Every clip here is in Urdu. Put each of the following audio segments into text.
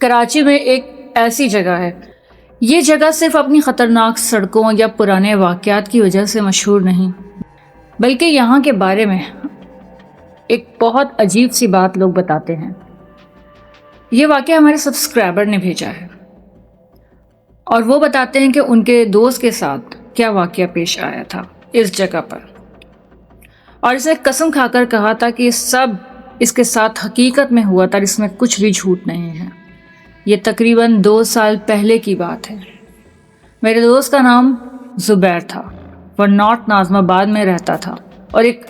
کراچی میں ایک ایسی جگہ ہے، یہ جگہ صرف اپنی خطرناک سڑکوں یا پرانے واقعات کی وجہ سے مشہور نہیں، بلکہ یہاں کے بارے میں ایک بہت عجیب سی بات لوگ بتاتے ہیں۔ یہ واقعہ ہمارے سبسکرائبر نے بھیجا ہے اور وہ بتاتے ہیں کہ ان کے دوست کے ساتھ کیا واقعہ پیش آیا تھا اس جگہ پر، اور اسے قسم کھا کر کہا تھا کہ یہ سب اس کے ساتھ حقیقت میں ہوا تھا، اس میں کچھ بھی جھوٹ نہیں ہے۔ یہ تقریباً 2 سال پہلے کی بات ہے۔ میرے دوست کا نام زبیر تھا، وہ نارتھ ناظم آباد میں رہتا تھا اور ایک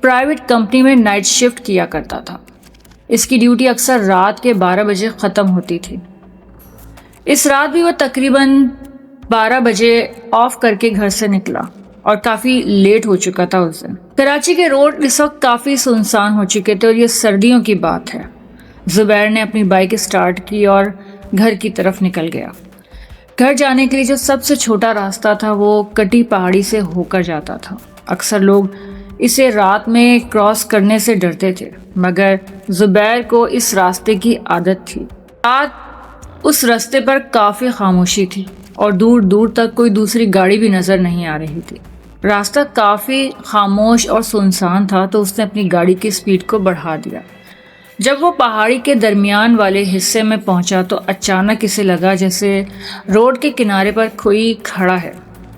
پرائیویٹ کمپنی میں نائٹ شفٹ کیا کرتا تھا۔ اس کی ڈیوٹی اکثر رات کے 12 بجے ختم ہوتی تھی۔ اس رات بھی وہ تقریباً 12 بجے آف کر کے گھر سے نکلا اور کافی لیٹ ہو چکا تھا اس دن۔ کراچی کے روڈ اس وقت کافی سنسان ہو چکے تھے اور یہ سردیوں کی بات ہے۔ زبیر نے اپنی بائک اسٹارٹ کی اور گھر کی طرف نکل گیا۔ گھر جانے کے لیے جو سب سے چھوٹا راستہ تھا وہ کٹی پہاڑی سے ہو کر جاتا تھا۔ اکثر لوگ اسے رات میں کراس کرنے سے ڈرتے تھے، مگر زبیر کو اس راستے کی عادت تھی۔ رات اس راستے پر کافی خاموشی تھی اور دور دور تک کوئی دوسری گاڑی بھی نظر نہیں آ رہی تھی۔ راستہ کافی خاموش اور سنسان تھا تو اس نے اپنی گاڑی کی سپیڈ کو بڑھا دیا۔ جب وہ پہاڑی کے درمیان والے حصے میں پہنچا تو اچانک اسے لگا جیسے روڈ کے کنارے پر کوئی کھڑا ہے۔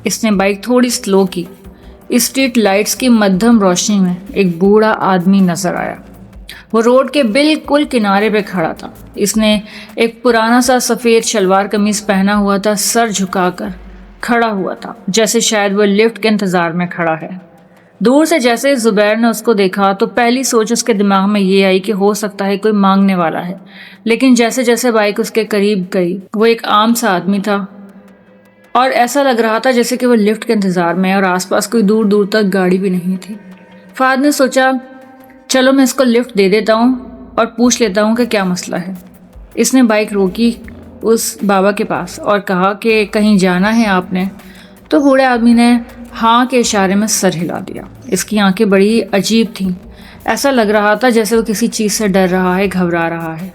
اس نے بائک تھوڑی سلو کی۔ اسٹریٹ لائٹس کی مدھم روشنی میں ایک بوڑھا آدمی نظر آیا۔ وہ روڈ کے بالکل کنارے پہ کھڑا تھا۔ اس نے ایک پرانا سا سفید شلوار قمیص پہنا ہوا تھا، سر جھکا کر کھڑا ہوا تھا جیسے شاید وہ لفٹ کے انتظار میں کھڑا ہے۔ دور سے جیسے زبیر نے اس کو دیکھا تو پہلی سوچ اس کے دماغ میں یہ آئی کہ ہو سکتا ہے کوئی مانگنے والا ہے، لیکن جیسے جیسے بائک اس کے قریب گئی وہ ایک عام سا آدمی تھا اور ایسا لگ رہا تھا جیسے کہ وہ لفٹ کے انتظار میں ہے اور آس پاس کوئی دور دور تک گاڑی بھی نہیں تھی۔ فہد نے سوچا چلو میں اس کو لفٹ دے دیتا ہوں اور پوچھ لیتا ہوں کہ کیا مسئلہ ہے۔ اس نے بائک روکی اس بابا کے پاس اور کہا کہ کہیں جانا ہے آپ نے؟ تو بوڑھے آدمی نے ہاں کے اشارے میں سر ہلا دیا۔ اس کی آنکھیں بڑی عجیب تھیں، ایسا لگ رہا تھا جیسے وہ کسی چیز سے ڈر رہا ہے، گھبرا رہا ہے۔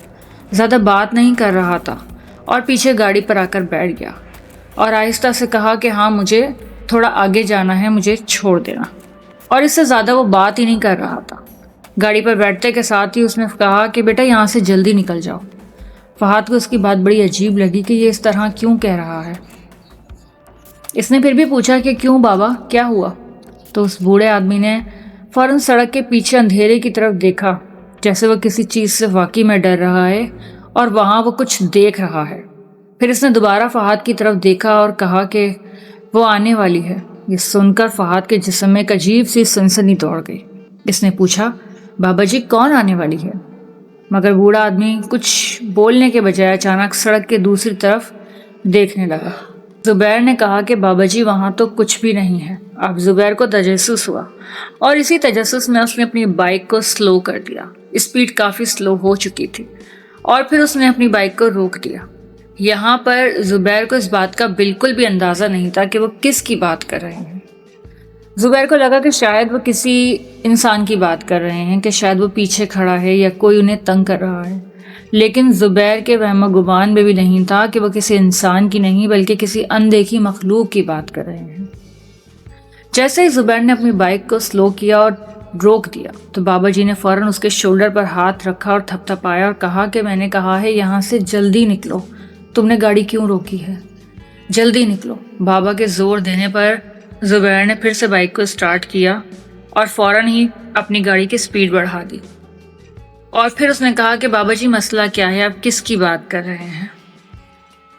زیادہ بات نہیں کر رہا تھا اور پیچھے گاڑی پر آ کر بیٹھ گیا اور آہستہ سے کہا کہ ہاں مجھے تھوڑا آگے جانا ہے، مجھے چھوڑ دینا۔ اور اس سے زیادہ وہ بات ہی نہیں کر رہا تھا۔ گاڑی پر بیٹھتے کے ساتھ ہی اس نے کہا کہ بیٹا یہاں سے جلدی نکل جاؤ۔ فہد کو اس کی بات بڑی عجیب لگی کہ یہ اس طرح کیوں کہہ رہا ہے۔ اس نے پھر بھی پوچھا کہ کیوں بابا، کیا ہوا؟ تو اس بوڑھے آدمی نے فوراً سڑک کے پیچھے اندھیرے کی طرف دیکھا جیسے وہ کسی چیز سے واقعی میں ڈر رہا ہے اور وہاں وہ کچھ دیکھ رہا ہے۔ پھر اس نے دوبارہ فہد کی طرف دیکھا اور کہا کہ وہ آنے والی ہے۔ یہ سن کر فہد کے جسم میں ایک عجیب سی سنسنی دوڑ گئی۔ اس نے پوچھا بابا جی کون آنے والی ہے؟ مگر بوڑھا آدمی کچھ بولنے کے بجائے اچانک سڑک کے دوسری طرف دیکھنے لگا۔ زبیر نے کہا کہ بابا جی وہاں تو کچھ بھی نہیں ہے۔ اب زبیر کو تجسس ہوا اور اسی تجسس میں اس نے اپنی بائک کو سلو کر دیا۔ اسپیڈ کافی سلو ہو چکی تھی اور پھر اس نے اپنی بائک کو روک دیا۔ یہاں پر زبیر کو اس بات کا بالکل بھی اندازہ نہیں تھا کہ وہ کس کی بات کر رہے ہیں۔ زبیر کو لگا کہ شاید وہ کسی انسان کی بات کر رہے ہیں، کہ شاید وہ پیچھے کھڑا ہے یا کوئی انہیں تنگ کر رہا ہے، لیکن زبیر کے وہم و گمان میں بھی نہیں تھا کہ وہ کسی انسان کی نہیں بلکہ کسی اندیکھی مخلوق کی بات کر رہے ہیں۔ جیسے ہی زبیر نے اپنی بائک کو سلو کیا اور روک دیا تو بابا جی نے فوراً اس کے شولڈر پر ہاتھ رکھا اور تھپ تھپایا اور کہا کہ میں نے کہا ہے یہاں سے جلدی نکلو، تم نے گاڑی کیوں روکی ہے؟ جلدی نکلو۔ بابا کے زور دینے پر زبیر نے پھر سے بائک کو اسٹارٹ کیا اور فوراً ہی اپنی گاڑی کی سپیڈ بڑھا دی اور پھر اس نے کہا کہ بابا جی مسئلہ کیا ہے، آپ کس کی بات کر رہے ہیں؟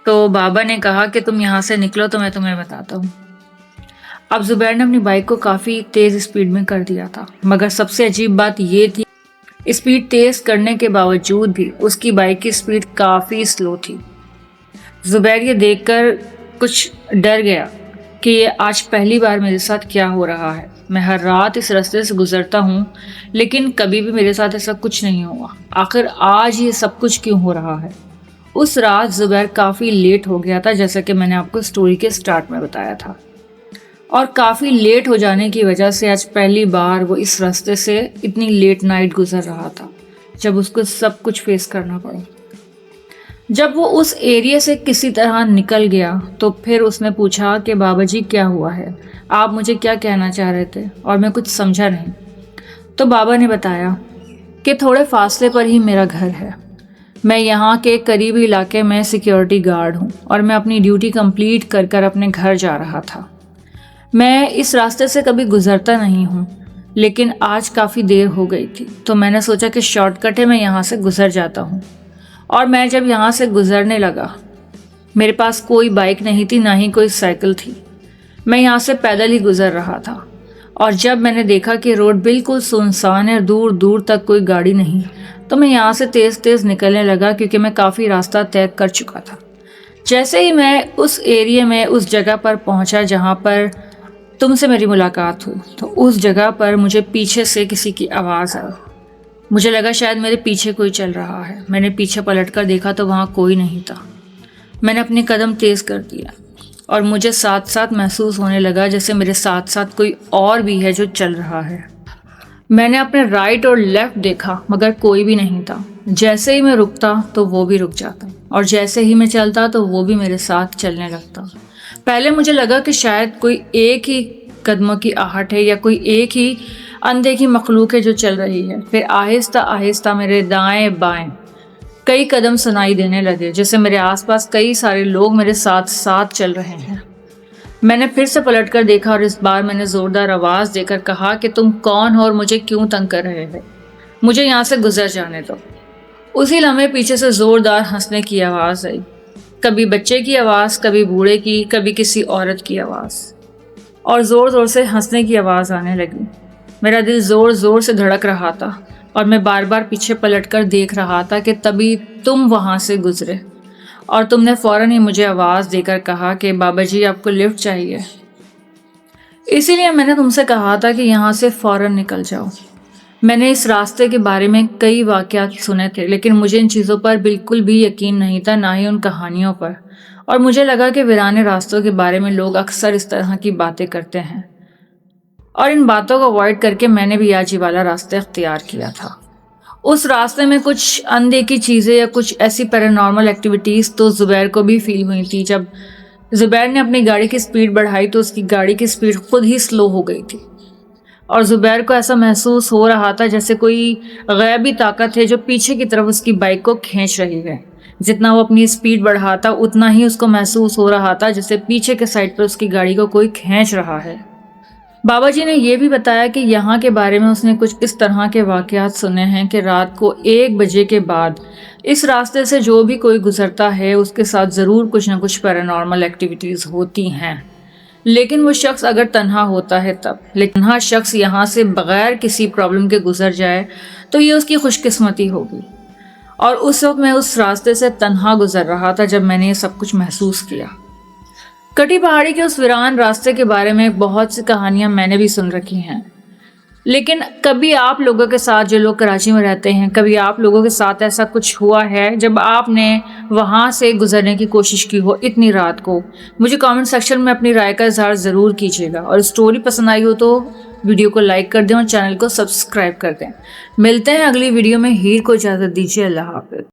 تو بابا نے کہا کہ تم یہاں سے نکلو تو میں تمہیں بتاتا ہوں۔ اب زبیر نے اپنی بائک کو کافی تیز اسپیڈ میں کر دیا تھا، مگر سب سے عجیب بات یہ تھی اسپیڈ تیز کرنے کے باوجود بھی اس کی بائک کی اسپیڈ کافی سلو تھی۔ زبیر یہ دیکھ کر کچھ ڈر گیا کہ یہ آج پہلی بار میرے ساتھ کیا ہو رہا ہے۔ میں ہر رات اس راستے سے گزرتا ہوں لیکن کبھی بھی میرے ساتھ ایسا کچھ نہیں ہوا، آخر آج یہ سب کچھ کیوں ہو رہا ہے؟ اس رات زبیر کافی لیٹ ہو گیا تھا جیسا کہ میں نے آپ کو اسٹوری کے سٹارٹ میں بتایا تھا، اور کافی لیٹ ہو جانے کی وجہ سے آج پہلی بار وہ اس راستے سے اتنی لیٹ نائٹ گزر رہا تھا جب اس کو سب کچھ فیس کرنا پڑا۔ جب وہ اس ایریے سے کسی طرح نکل گیا تو پھر اس نے پوچھا کہ بابا جی کیا ہوا ہے، آپ مجھے کیا کہنا چاہ رہے تھے، اور میں کچھ سمجھا نہیں۔ تو بابا نے بتایا کہ تھوڑے فاصلے پر ہی میرا گھر ہے، میں یہاں کے قریبی علاقے میں سیکیورٹی گارڈ ہوں اور میں اپنی ڈیوٹی کمپلیٹ کر کر اپنے گھر جا رہا تھا۔ میں اس راستے سے کبھی گزرتا نہیں ہوں، لیکن آج کافی دیر ہو گئی تھی تو میں نے سوچا کہ شارٹ کٹ ہے، میں یہاں سے گزر جاتا ہوں۔ اور میں جب یہاں سے گزرنے لگا، میرے پاس کوئی بائک نہیں تھی، نہ ہی کوئی سائیکل تھی، میں یہاں سے پیدل ہی گزر رہا تھا۔ اور جب میں نے دیکھا کہ روڈ بالکل سنسان ہے، دور دور تک کوئی گاڑی نہیں، تو میں یہاں سے تیز تیز نکلنے لگا کیونکہ میں کافی راستہ طے کر چکا تھا۔ جیسے ہی میں اس ایریے میں اس جگہ پر پہنچا جہاں پر تم سے میری ملاقات ہوئی، تو اس جگہ پر مجھے پیچھے سے کسی کی آواز آئی۔ مجھے لگا شاید میرے پیچھے کوئی چل رہا ہے۔ میں نے پیچھے پلٹ کر دیکھا تو وہاں کوئی نہیں تھا۔ میں نے اپنے قدم تیز کر دیا اور مجھے ساتھ ساتھ محسوس ہونے لگا جیسے میرے ساتھ ساتھ کوئی اور بھی ہے جو چل رہا ہے۔ میں نے اپنے رائٹ اور لیفٹ دیکھا مگر کوئی بھی نہیں تھا۔ جیسے ہی میں رکتا تو وہ بھی رک جاتا، اور جیسے ہی میں چلتا تو وہ بھی میرے ساتھ چلنے لگتا۔ پہلے مجھے لگا کہ شاید کوئی ایک ہی قدموں کی آہٹ ہے یا کوئی ایک ہی اندیکھی مخلوق ہے جو چل رہی ہے۔ پھر آہستہ آہستہ میرے دائیں بائیں کئی قدم سنائی دینے لگے، جیسے میرے آس پاس کئی سارے لوگ میرے ساتھ ساتھ چل رہے ہیں۔ میں نے پھر سے پلٹ کر دیکھا اور اس بار میں نے زوردار آواز دے کر کہا کہ تم کون ہو اور مجھے کیوں تنگ کر رہے ہو، مجھے یہاں سے گزر جانے دو۔ اسی لمحے پیچھے سے زوردار ہنسنے کی آواز آئی، کبھی بچے کی آواز، کبھی بوڑھے کی، کبھی کسی عورت کی آواز، اور زور زور سے ہنسنے کی آواز آنے لگی۔ میرا دل زور زور سے دھڑک رہا تھا اور میں بار بار پیچھے پلٹ کر دیکھ رہا تھا کہ تبھی تم وہاں سے گزرے اور تم نے فوراً ہی مجھے آواز دے کر کہا کہ بابا جی آپ کو لفٹ چاہیے۔ اسی لیے میں نے تم سے کہا تھا کہ یہاں سے فوراً نکل جاؤ۔ میں نے اس راستے کے بارے میں کئی واقعات سنے تھے، لیکن مجھے ان چیزوں پر بالکل بھی یقین نہیں تھا، نہ ہی ان کہانیوں پر، اور مجھے لگا کہ ویرانے راستوں کے بارے میں لوگ اکثر اس طرح کی باتیں کرتے ہیں، اور ان باتوں کو اوائڈ کر کے میں نے بھی آج ہی والا راستہ اختیار کیا تھا۔ اس راستے میں کچھ اندیکھی چیزیں یا کچھ ایسی پیرانارمل ایکٹیویٹیز تو زبیر کو بھی فیل ہوئی تھی۔ جب زبیر نے اپنی گاڑی کی سپیڈ بڑھائی تو اس کی گاڑی کی سپیڈ خود ہی سلو ہو گئی تھی، اور زبیر کو ایسا محسوس ہو رہا تھا جیسے کوئی غیبی طاقت ہے جو پیچھے کی طرف اس کی بائک کو کھینچ رہی ہے۔ جتنا وہ اپنی سپیڈ بڑھاتا اتنا ہی اس کو محسوس ہو رہا تھا جیسے پیچھے کے سائڈ پر اس کی گاڑی کو کوئی کھینچ رہا ہے۔ بابا جی نے یہ بھی بتایا کہ یہاں کے بارے میں اس نے کچھ اس طرح کے واقعات سنے ہیں کہ رات کو 1 بجے کے بعد اس راستے سے جو بھی کوئی گزرتا ہے اس کے ساتھ ضرور کچھ نہ کچھ پیرانارمل ایکٹیویٹیز ہوتی ہیں، لیکن وہ شخص اگر تنہا ہوتا ہے تب، لیکن تنہا شخص یہاں سے بغیر کسی پرابلم کے گزر جائے تو یہ اس کی خوش قسمتی ہوگی۔ اور اس وقت میں اس راستے سے تنہا گزر رہا تھا جب میں نے یہ سب کچھ محسوس کیا۔ کٹی پہاڑی کے اس ویران راستے کے بارے میں بہت سی کہانیاں میں نے بھی سن رکھی ہیں، لیکن کبھی آپ لوگوں کے ساتھ جو لوگ کراچی میں رہتے ہیں، کبھی آپ لوگوں کے ساتھ ایسا کچھ ہوا ہے جب آپ نے وہاں سے گزرنے کی کوشش کی ہو اتنی رات کو؟ مجھے کامنٹ سیکشن میں اپنی رائے کا اظہار ضرور کیجیے گا، اور اسٹوری پسند آئی ہو تو ویڈیو کو لائک کر دیں اور چینل کو سبسکرائب کر دیں۔ ملتے ہیں اگلی ویڈیو میں، ہیر کو اجازت دیجیے، اللہ حافظ۔